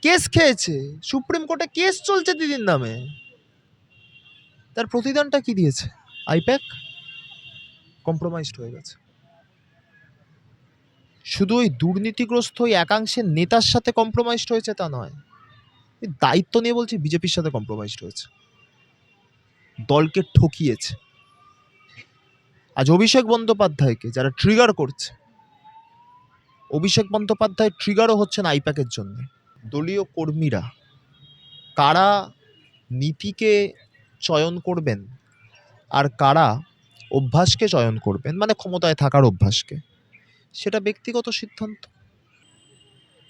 Case খেয়েছে, supreme কোর্টে case চলছে দিদির নামে। তার প্রতিদানটা কি দিয়েছে? আইপ্যাক কম্প্রোমাইজড হয়ে গেছে। শুধু ওই দুর্নীতিগ্রস্ত ওই একাংশের নেতার সাথে কম্প্রোমাইজড হয়েছে তা নয়, দায়িত্ব নিয়ে বলছি বিজেপির সাথে কম্প্রোমাইজড হয়েছে, দলকে ঠকিয়েছে। আজ অভিষেক বন্দ্যোপাধ্যায়কে যারা ট্রিগার করছে, অভিষেক বন্দ্যোপাধ্যায় ট্রিগারও হচ্ছেন আইপ্যাকের জন্য। দলীয় কর্মীরা কারা নীতিকে চয়ন করবেন আর কারা অভ্যাসকে চয়ন করবেন, মানে ক্ষমতায় থাকার অভ্যাসকে, সেটা ব্যক্তিগত সিদ্ধান্ত।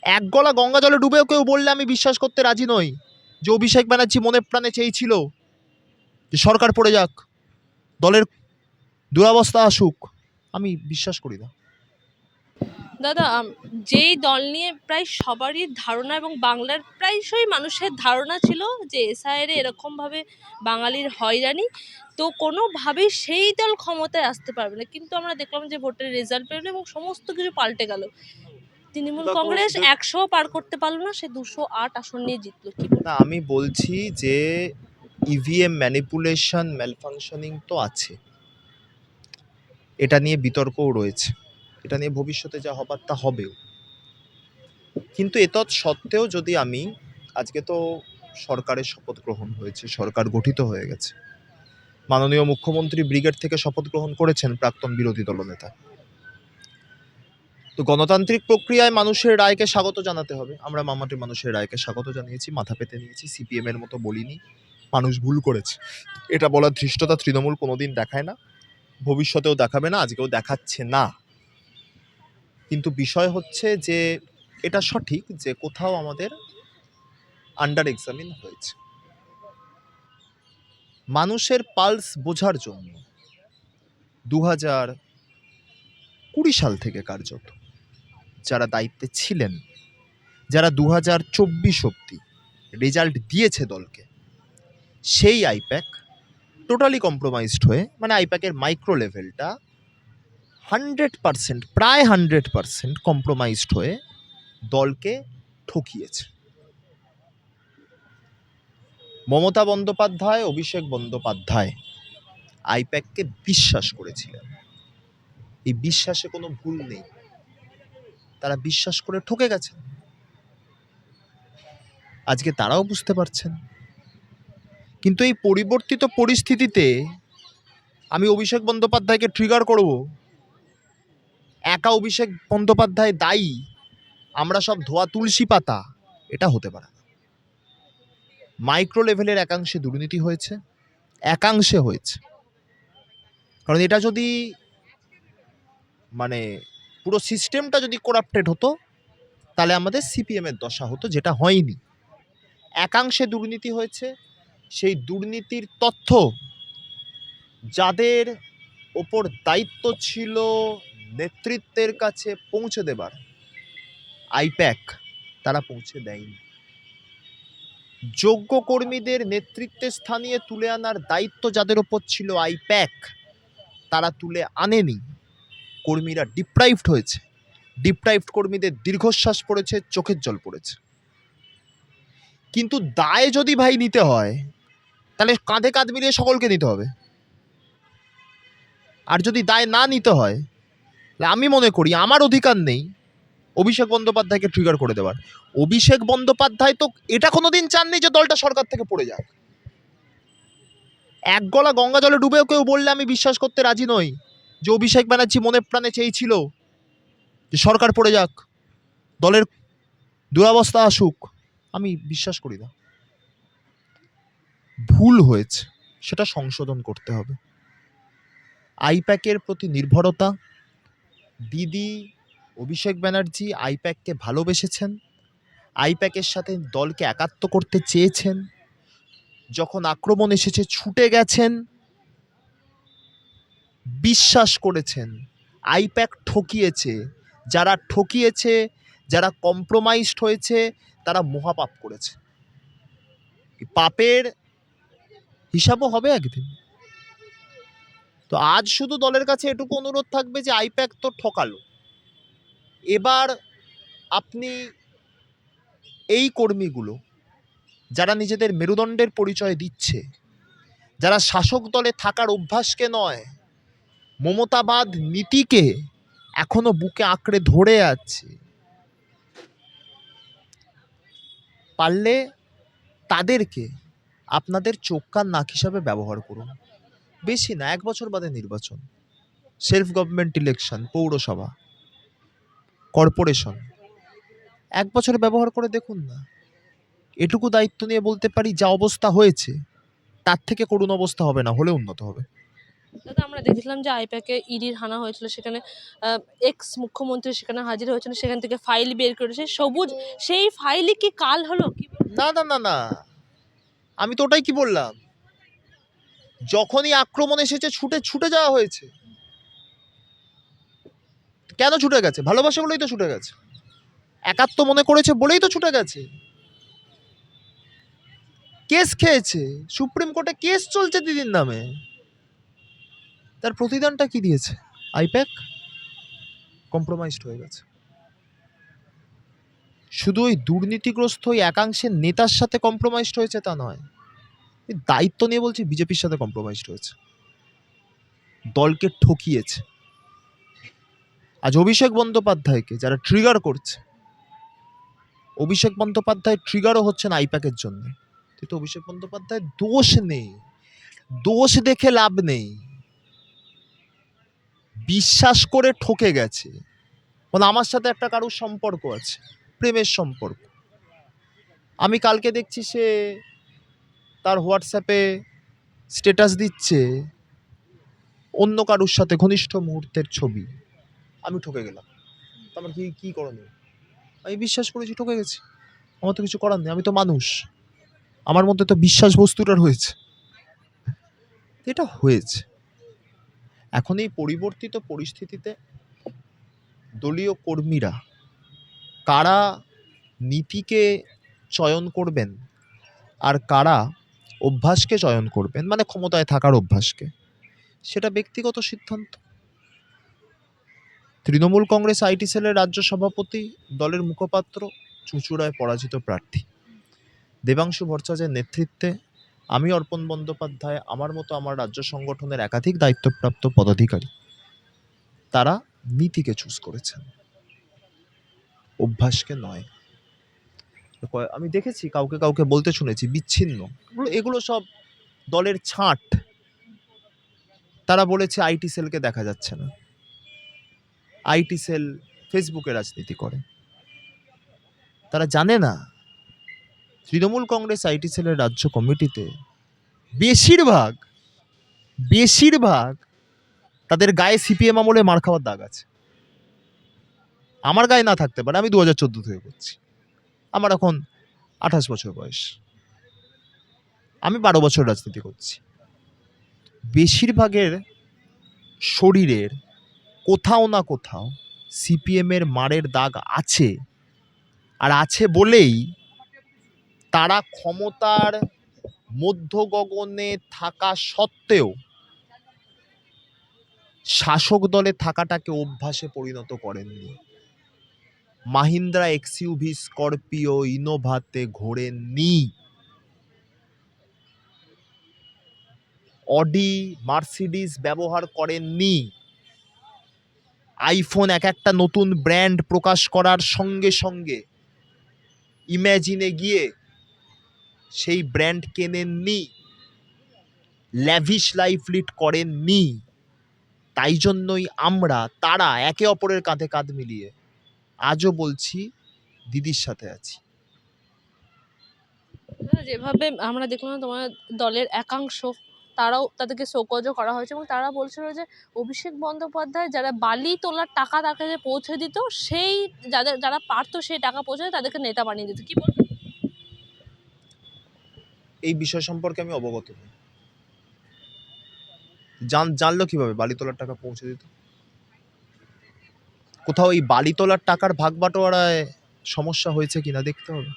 এক গলা গঙ্গা জলে ডুবেও কেউ বললে আমি বিশ্বাস করতে রাজি নই যে অভিষেক ব্যানার্জি মনে প্রাণে চেয়েছিল যে সরকার পড়ে যাক, দলের দুরবস্থা আসুক। আমি বিশ্বাস করি না। দাদা, যেই দল নিয়ে প্রায় সবারই ধারণা এবং বাংলার প্রায়শই মানুষের ধারণা ছিল যে এসআইআর এরকমভাবে বাঙালির হয়রানি, তো কোনোভাবেই সেই দল ক্ষমতায় আসতে পারবে না। কিন্তু আমরা দেখলাম যে ভোটের রেজাল্ট বেরোলো এবং সমস্ত কিছু পাল্টে গেল। তৃণমূল কংগ্রেস 100 পার করতে পারলো না, সে 208 আসন নিয়ে জিতলো। কি না, আমি বলছি যে ইভিএম ম্যানিপুলেশন ম্যালফাংশনিং তো আছে, এটা নিয়ে বিতর্কও রয়েছে, এটা নিয়ে ভবিষ্যতে যা হবার তা হবেও। কিন্তু এতৎ সত্ত্বেও যদি আমি, আজকে তো সরকারের শপথ গ্রহণ হয়েছে, সরকার গঠিত হয়ে গেছে, মাননীয় মুখ্যমন্ত্রী ব্রিগেড থেকে শপথ গ্রহণ করেছেন প্রাক্তন বিরোধী দলনেতা। তো গণতান্ত্রিক প্রক্রিয়ায় মানুষের রায়কে স্বাগত জানাতে হবে। আমরা মামাটি মানুষের রায়কে স্বাগত জানিয়েছি, মাথা পেতে নিয়েছি, সিপিএম এর মতো বলিনি। মানুষ ভুল করেছে, এটা বলার ধৃষ্টতা তৃণমূল কোনোদিন দেখায় না, ভবিষ্যতেও দেখাবে না, আজকেও দেখাচ্ছে না। কিন্তু বিষয় হচ্ছে যে এটা সঠিক যে কোথাও আমাদের আন্ডার এক্সামিন হয়েছে। মানুষের পালস বোঝার জন্য 2020 সাল থেকে কার্যত যারা দায়িত্বে ছিলেন, যারা 2024 অব্দি রেজাল্ট দিয়েছে দলকে, সেই আইপ্যাক টোটালি কম্প্রোমাইজড হয়ে, মানে আইপ্যাকের মাইক্রো লেভেলটা 100%, প্রায় 100% কম্প্রোমাইজড হয়ে দলকে ঠকিয়েছে। মমতা বন্দ্যোপাধ্যায়, অভিষেক বন্দ্যোপাধ্যায় আইপ্যাককে বিশ্বাস করেছিলেন, এই বিশ্বাসে কোনো ভুল নেই, তারা বিশ্বাস করে ঠকে গেছেন। আজকে তারাও বুঝতে পারছেন। কিন্তু এই পরিবর্তিত পরিস্থিতিতে আমি অভিষেক বন্দ্যোপাধ্যায়কে ট্রিগার করব, একা অভিষেক বন্দ্যোপাধ্যায় দায়ী, আমরা সব ধোয়া তুলসী পাতা, এটা হতে পারে না। মাইক্রো লেভেলের একাংশে দুর্নীতি হয়েছে, একাংশে হয়েছে। কারণ এটা যদি মানে পুরো সিস্টেমটা যদি করাপ্টেড হতো তাহলে আমাদের সিপিএম এর দশা হতো, যেটা হয়নি। একাংশে দুর্নীতি হয়েছে, সেই দুর্নীতির তথ্য যাদের ওপর দায়িত্ব ছিল নেতৃত্বের কাছে পৌঁছে দেবার, আইপ্যাক, তারা পৌঁছে দেয়নি। যোগ্য কর্মীদের নেতৃত্বে স্থানীয় তুলে আনার দায়িত্ব যাদের ওপর ছিল আইপ্যাক, তারা তুলে আনেনি। কর্মীরা ডিপ্রাইভড হয়েছে, ডিপ্রাইভড কর্মীদের দীর্ঘশ্বাস পড়েছে, চোখের জল পড়েছে। কিন্তু দায় যদি ভাই নিতে হয় তাহলে কাঁধে কাঁধ মিলিয়ে সকলকে নিতে হবে। আর যদি দায় না নিতে হয়, আমি মনে করি আমার অধিকার নেই অভিষেক বন্দ্যোপাধ্যায়কে ট্রিগার করে দেওয়ার। অভিষেক বন্দ্যোপাধ্যায় তো এটা কোনোদিন চাননি যে দলটা সরকার থেকে পড়ে যাক। এক গলা গঙ্গা জলে ডুবেও কেউ বললে আমি বিশ্বাস করতে রাজি নই যে অভিষেক ব্যানার্জি মনে প্রাণে চেয়েছিল যে সরকার পড়ে যাক, দলের দুরবস্থা আসুক। আমি বিশ্বাস করি না। ভুল হয়েছে, সেটা সংশোধন করতে হবে। আইপ্যাকের প্রতি নির্ভরতা, দিদি অভিষেক ব্যানার্জি আইপ্যাককে ভালোবেসেছেন, আইপ্যাকের সাথে দলকে একাত্ম করতে চেয়েছেন, যখন আক্রমণ এসেছে ছুটে গেছেন, বিশ্বাস করেছেন। আইপ্যাক ঠকিয়েছে, যারা ঠকিয়েছে, যারা কম্প্রোমাইজড হয়েছে, তারা মহাপাপ করেছে। পাপের হিসাবও হবে একদিন। তো আজ শুধু দলের কাছে এটুকু অনুরোধ থাকবে যে আইপ্যাক তো ঠকালো, এবার আপনি এই কর্মীগুলো যারা নিজেদের মেরুদণ্ডের পরিচয় দিচ্ছে, যারা শাসক দলে থাকার অভ্যাসকে নয়, মমতাবাদ নীতিকে এখনো বুকে আঁকড়ে ধরে আছে, পারলে তাদেরকে আপনাদের চোখ কান নাক হিসাবে ব্যবহার করুন। বেশি না, 1 বছর বাদে নির্বাচন, সেলফ গভর্নমেন্ট ইলেকশন, পৌরসভা, কর্পোরেশন, 1 বছর ব্যবহার করে দেখুন না। এটুকু দায়িত্ব নিয়ে বলতে পারি, যা অবস্থা হয়েছে তার থেকে করুণ অবস্থা হবে না, হলে উন্নত হবে। দাদা আমরা দেখেছিলাম যে আইপ্যাকে ইডির হানা হয়েছিল, সেখানে এক্স মুখ্যমন্ত্রী সেখানে হাজির হয়েছিল, সেখান থেকে ফাইল বের করেছে সবুজ, সেই ফাইলই কি কাল হলো কি না না না না, আমি তো ওটাই কি বললাম, যখনই আক্রমণ এসেছে ছুটে ছুটে যাওয়া হয়েছে। কেন ছুটে গেছে? ভালোবাসা বলেই তো ছুটে গেছে, একাত্ম মনে করেছে বলেই তো ছুটে গেছে। কেস খেয়েছে, সুপ্রিম কোর্টে কেস চলছে দিদির নামে, তার প্রতিদানটা কি দিয়েছে? আইপ্যাক কম্প্রোমাইজড হয়ে গেছে। শুধু ওই দুর্নীতিগ্রস্ত ওই একাংশের নেতার সাথে কম্প্রোমাইজড হয়েছে তা নয়, এই দায়িত্ব নিয়ে বলছি বিজেপির সাথে কম্প্রোমাইজড হয়েছে, দলকে ঠকিয়েছে। আজ অভিষেক বন্দ্যোপাধ্যায়কে যারা ট্রিগার করছে, অভিষেক বন্দ্যোপাধ্যায় ট্রিগারও হচ্ছেন আইপ্যাকের জন্য, কিন্তু অভিষেক বন্দ্যোপাধ্যায়ের দোষ নেই, দোষ দেখে লাভ নেই, বিশ্বাস করে ঠকে গেছে। মানে আমার সাথে একটা কারোর সম্পর্ক আছে, প্রেমের সম্পর্ক, আমি কালকে দেখছি সে তার হোয়াটসঅ্যাপে স্ট্যাটাস দিচ্ছে অন্য কারোর সাথে ঘনিষ্ঠ মুহূর্তের ছবি, আমি ঠকে গেলাম, তো আমার কি কি করণীয়? আমি বিশ্বাস করেছি, ঠকে গেছি, আমার তো কিছু করার নেই, আমি তো মানুষ, আমার মধ্যে তো বিশ্বাস বস্তুটা রয়েছে। এটা হয়েছে। এখন এই পরিবর্তিত পরিস্থিতিতে দলীয় কর্মীরা কারা নীতিকে চয়ন করবেন আর কারা অভ্যাসকে চয়ন করবেন, মানে ক্ষমতায় থাকার অভ্যাসকে, সেটা ব্যক্তিগত সিদ্ধান্ত। তৃণমূল কংগ্রেস আইটি সেলের রাজ্য সভাপতি, দলের মুখপাত্র, চুঁচুড়ায় পরাজিত প্রার্থী দেবাংশু ভট্টাচার্যের নেতৃত্বে আমি, অর্পণ বন্দ্যোপাধ্যায়, আমার মতো আমার রাজ্য সংগঠনের একাধিক দায়িত্বপ্রাপ্ত পদাধিকারী, তারা নীতিকে চুজ করেছেন, অভ্যাসকে নয়। আমি দেখেছি কাউকে কাউকে বলতে শুনেছি বিচ্ছিন্ন, এগুলো সব দলের ছাঁট। তারা বলেছে আইটি সেলকে দেখা যাচ্ছে না, আইটি সেল ফেসবুকে রাজনীতি করে। তারা জানে না তৃণমূল কংগ্রেস আইটি সেলের রাজ্য কমিটিতে বেশিরভাগ বেশিরভাগ তাদের গায়ে সিপিএম আমলে মার খাওয়ার দাগ আছে। আমার গায়ে না থাকতে পারে, আমি 2014 থেকে করছি, আমার এখন 28 বছর বয়স, আমি 12 বছর রাজনীতি করছি। বেশিরভাগের শরীরের কোথাও না কোথাও সিপিএম এর মারের দাগ আছে, আর আছে বলেই তারা ক্ষমতার মধ্য গগনে থাকা সত্ত্বেও শাসক দলে থাকাটাকে অভ্যাসে পরিণত করেননি। মাহিন্দ্রা এক্সইউভি, স্করপিও, ইনোভাতে ঘোরেননি, অডি, মার্সিডিজ ব্যবহার করেননি। আইফোন এক একটা নতুন ব্র্যান্ড প্রকাশ করার সঙ্গে সঙ্গে ইম্যাজিনে গিয়ে সেই ব্র্যান্ড কেনেননি, ল্যাভিশ লাইফ লিড করেননি। তাই জন্যই আমরা, তারা একে অপরের কাঁধে কাঁধ মিলিয়ে আজও বলছি দিদির সাথে আছি। যেভাবে আমরা দেখলাম তোমার দলের একাংশ, তারাও তাদেরকে শোকজও করা হয়েছে এবং তারা বলছিল যে অভিষেক বন্দ্যোপাধ্যায় যারা বালি তোলার টাকা তাকে যে পৌঁছে দিত, সেই যারা পারতো সেই টাকা পৌঁছে তাদেরকে নেতা বানিয়ে দিত, কি বলবো? এই বিষয় সম্পর্কে আমি অবগত নই। জানলো কিভাবে বালি তোলার টাকা পৌঁছে দিত? কোথাও এই বালি তোলার টাকার ভাগ বাটোয়ারায় সমস্যা হয়েছে কিনা দেখতে হবে।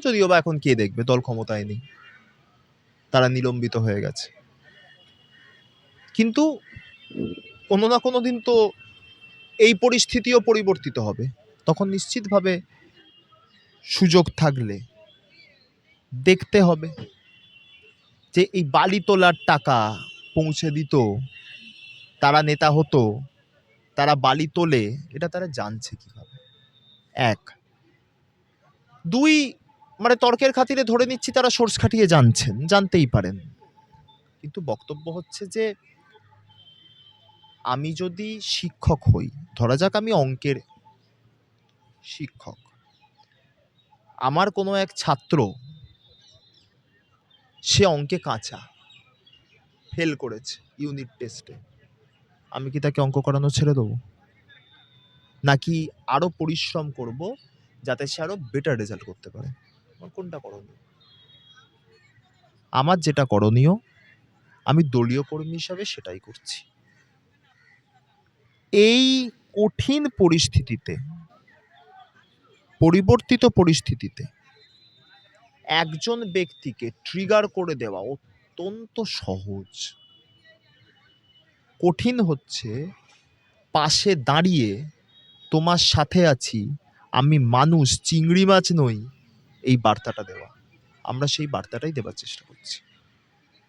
যদিও বা এখন কে দেখবে, দল ক্ষমতায় নেই, তারা নিলম্বিত হয়ে গেছে। কিন্তু কোনো না কোনো দিন তো এই পরিস্থিতিও পরিবর্তিত হবে, তখন নিশ্চিতভাবে সুযোগ থাকলে দেখতে হবে যে এই বালি তোলার টাকা পৌঁছে দিত, তারা নেতা হতো, তারা বালি তোলে, এটা তারা জানছে কিভাবে? এক। দুই, মানে তর্কের খাতিরে ধরে নিচ্ছি তারা সোর্স খাটিয়ে জানতেই পারেন, কিন্তু বক্তব্য হচ্ছে যে আমি যদি শিক্ষক হই, ধরা যাক আমি অঙ্কের শিক্ষক, আমার কোনো এক ছাত্র সে অঙ্কে কাঁচা, ফেল করেছে ইউনিট টেস্টে, আমি কি তাকে অঙ্ক করানো ছেড়ে দেবো, নাকি আরো পরিশ্রম করব যাতে সে আরো বেটার রেজাল্ট করতে পারে? আমার কোনটা করণীয়? আমার যেটা করণীয়, আমি দলীয় কর্মী হিসাবে সেটাই করছি। এই কঠিন পরিস্থিতিতে, পরিবর্তিত পরিস্থিতিতে একজন ব্যক্তিকে ট্রিগার করে দেওয়া অত্যন্ত সহজ। কঠিন হচ্ছে পাশে দাঁড়িয়ে তোমার সাথে আছি, আমি মানুষ, চিংড়ি মাছ নই, এই বার্তাটা দেওয়া। আমরা সেই বার্তাটাই দেবার চেষ্টা করছি।